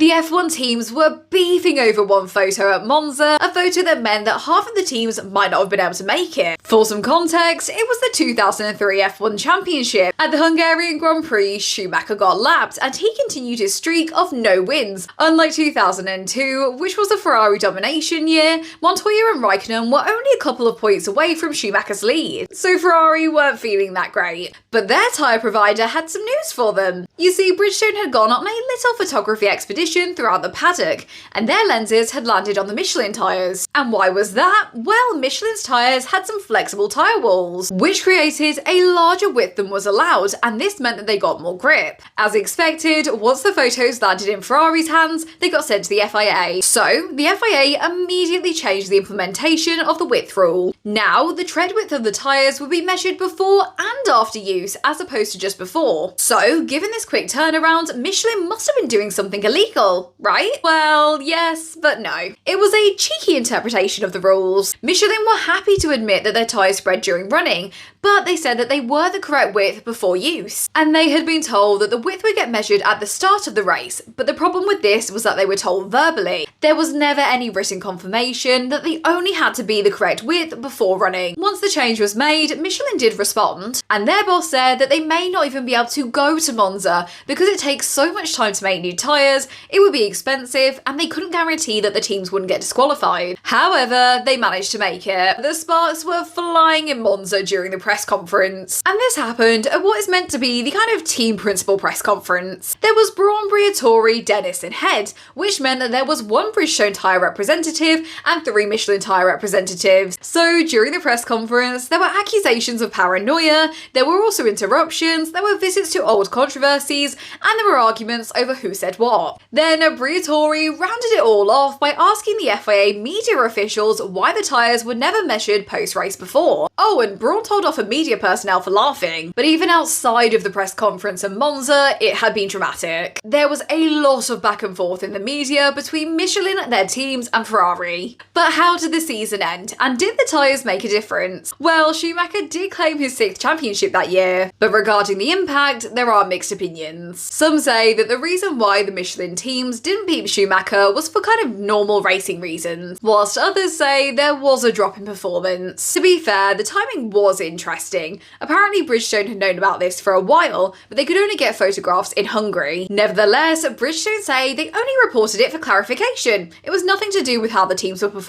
The F1 teams were beefing over one photo at Monza, a photo that meant that half of the teams might not have been able to make it. For some context, it was the 2003 F1 Championship. At the Hungarian Grand Prix, Schumacher got lapped and he continued his streak of no wins. Unlike 2002, which was a Ferrari domination year, Montoya and Raikkonen were only a couple of points away from Schumacher's lead, so Ferrari weren't feeling that great. But their tyre provider had some news for them. You see, Bridgestone had gone on a little photography expedition throughout the paddock, and their lenses had landed on the Michelin tyres. And why was that? Well, Michelin's tyres had some flexible tyre walls, which created a larger width than was allowed, and this meant that they got more grip. As expected, once the photos landed in Ferrari's hands, they got sent to the FIA. So, the FIA immediately changed the implementation of the width rule. Now, the tread width of the tyres would be measured before and after use, as opposed to just before. So, given this quick turnaround, Michelin must have been doing something illegal, right? Well, yes, but no. It was a cheeky interpretation of the rules. Michelin were happy to admit that their tyres spread during running, but they said that they were the correct width before use. And they had been told that the width would get measured at the start of the race, but the problem with this was that they were told verbally. There was never any written confirmation that they only had to be the correct width before running. Once the change was made, Michelin did respond, and their boss said that they may not even be able to go to Monza because it takes so much time to make new tyres, it would be expensive, and they couldn't guarantee that the teams wouldn't get disqualified. However, they managed to make it. The sparks were flying in Monza during the press conference, and this happened at what is meant to be the kind of team principal press conference. There was Brawn, Briatore, Dennis and Head, which meant that there was one Bridgestone tyre representative and 3 Michelin tyre representatives. So during the press conference, there were accusations of paranoia, there were also interruptions, there were visits to old controversies, and there were arguments over who said what. Then Briatore rounded it all off by asking the FIA media officials why the tyres were never measured post-race before. Oh, and Brawn told off a media personnel for laughing. But even outside of the press conference in Monza, it had been dramatic. There was a lot of back and forth in the media between Michelin, their teams, and Ferrari. But how did the season end? And did the tyres make a difference? Well, Schumacher did claim his 6th championship that year, but regarding the impact, there are mixed opinions. Some say that the reason why the Michelin teams didn't beat Schumacher was for kind of normal racing reasons, whilst others say there was a drop in performance. To be fair, the timing was interesting. Apparently Bridgestone had known about this for a while, but they could only get photographs in Hungary. Nevertheless, Bridgestone say they only reported it for clarification. It was nothing to do with how the teams were performing.